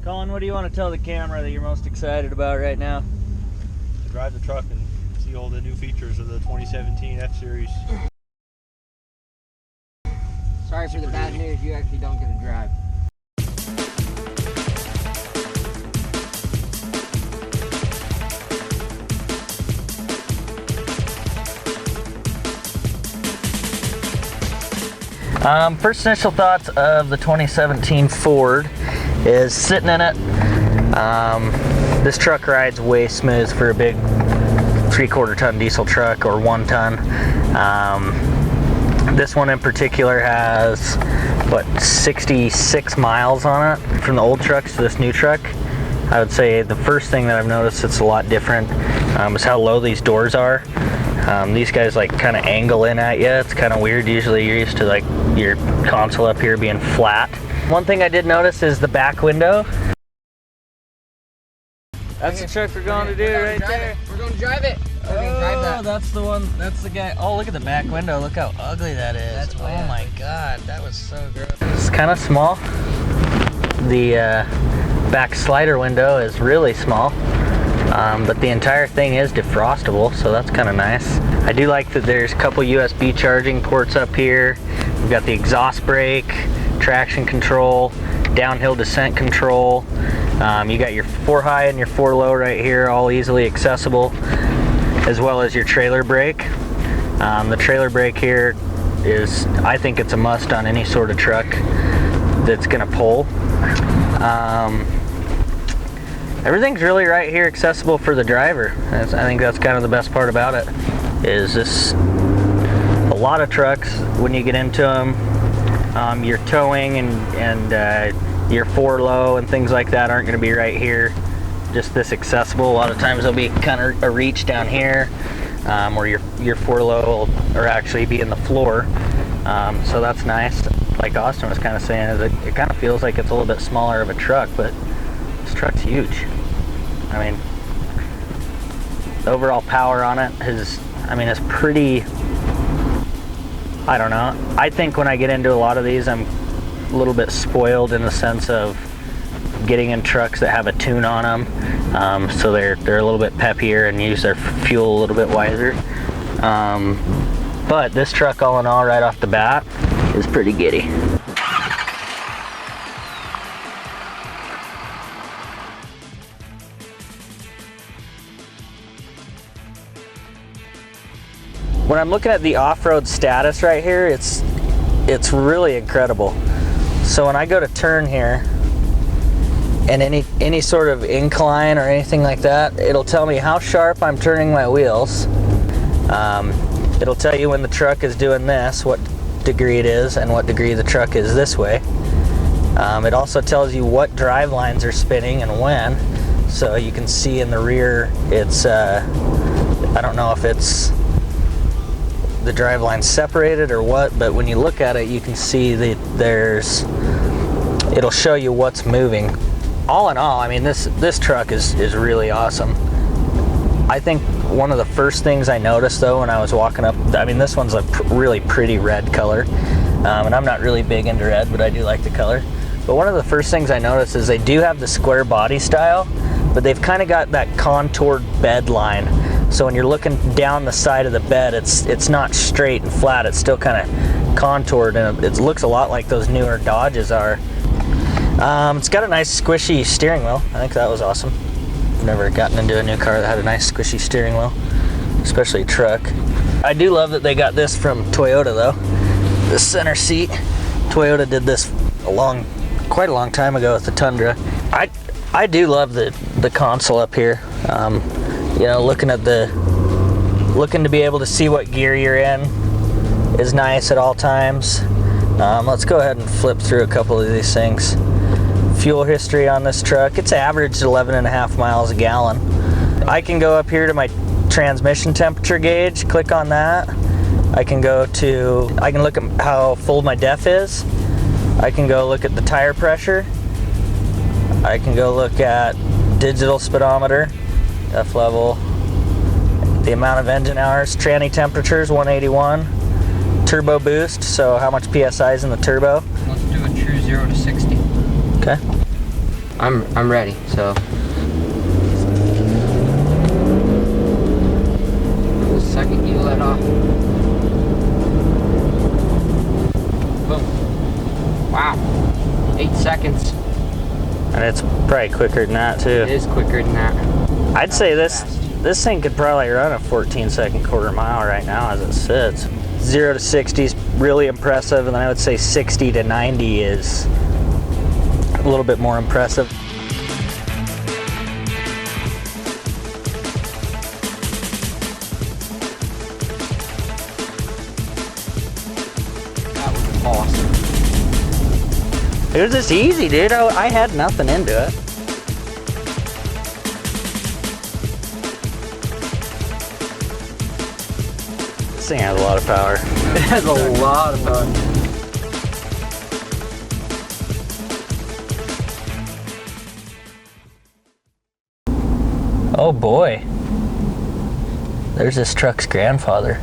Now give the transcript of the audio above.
Colin, what do you want to tell the camera that you're most excited about right now? To drive the truck and see all the new features of the 2017 F-Series. Sorry for the bad news, you actually don't get to drive. First initial thoughts of the 2017 Ford is sitting in it. This truck rides way smooth for a big 3/4 ton diesel truck or 1 ton. This one in particular has, what, 66 miles on it from the old trucks to this new truck. I would say the first thing that I've noticed that's a lot different is how low these doors are. These guys like kind of angle in at you. It's kind of weird. Usually you're used to like your console up here being flat. One thing I did notice is the back window. That's the truck we're going to do right there. We're going to drive it. We're going to drive that. That's the one. That's the guy. Oh, look at the back window. Look how ugly that is. That's oh my God, that was so gross. It's kind of small. The back slider window is really small. But the entire thing is defrostable, so that's kind of nice. I do like that there's a couple USB charging ports up here. We've got the exhaust brake, traction control, downhill descent control. You got your 4 high and your 4 low right here, all easily accessible, as well as your trailer brake. The trailer brake here is, I think it's a must on any sort of truck that's gonna pull. Everything's really right here accessible for the driver. I think that's kind of the best part about it, is this, a lot of trucks, when you get into them, your towing and your 4 low and things like that aren't going to be right here, just this accessible. A lot of times there'll be kind of a reach down here, or your 4 low will actually be in the floor. So that's nice. Like Austin was kind of saying, it kind of feels like it's a little bit smaller of a truck, but this truck's huge. I mean, the overall power on it is, it's pretty, I don't know. I think when I get into a lot of these, I'm a little bit spoiled in the sense of getting in trucks that have a tune on them. So they're a little bit peppier and use their fuel a little bit wiser. But this truck, all in all, right off the bat, is pretty giddy. When I'm looking at the off-road status right here, it's really incredible. So when I go to turn here, and any sort of incline or anything like that, it'll tell me how sharp I'm turning my wheels. It'll tell you when the truck is doing this, what degree it is, and what degree the truck is this way. It also tells you what drive lines are spinning and when. So you can see in the rear, it's, I don't know if it's the drive line separated or what, but when you look at it, you can see that it'll show you what's moving. All in all, this truck is really awesome. I think one of the first things I noticed though when I was walking up, this one's a really pretty red color, and I'm not really big into red, but I do like the color. But one of the first things I noticed is they do have the square body style, but they've kind of got that contoured bed line. So when you're looking down the side of the bed, it's not straight and flat, it's still kind of contoured, and it looks a lot like those newer Dodges are. It's got a nice squishy steering wheel. I think that was awesome. I've never gotten into a new car that had a nice squishy steering wheel, especially a truck. I do love that they got this from Toyota though. The center seat. Toyota did this quite a long time ago with the Tundra. I do love the console up here. Looking to be able to see what gear you're in is nice at all times. Let's go ahead and flip through a couple of these things. Fuel history on this truck, it's averaged 11.5 miles a gallon. I can go up here to my transmission temperature gauge, click on that. I can look at how full my DEF is. I can go look at the tire pressure. I can go look at digital speedometer, DEF level, the amount of engine hours, tranny temperatures 181, turbo boost, so how much PSI is in the turbo. Let's do a true 0 to 60. Okay. I'm ready. So the second you let off, boom! Wow, 8 seconds. And it's probably quicker than that too. It is quicker than that. I'd say this thing could probably run a 14-second quarter mile right now as it sits. 0 to 60 is really impressive, and then I would say 60 to 90 is a little bit more impressive. That was awesome. It was just easy, dude. I had nothing into it. This thing has a lot of power. It has a lot of fun. Oh boy. There's this truck's grandfather.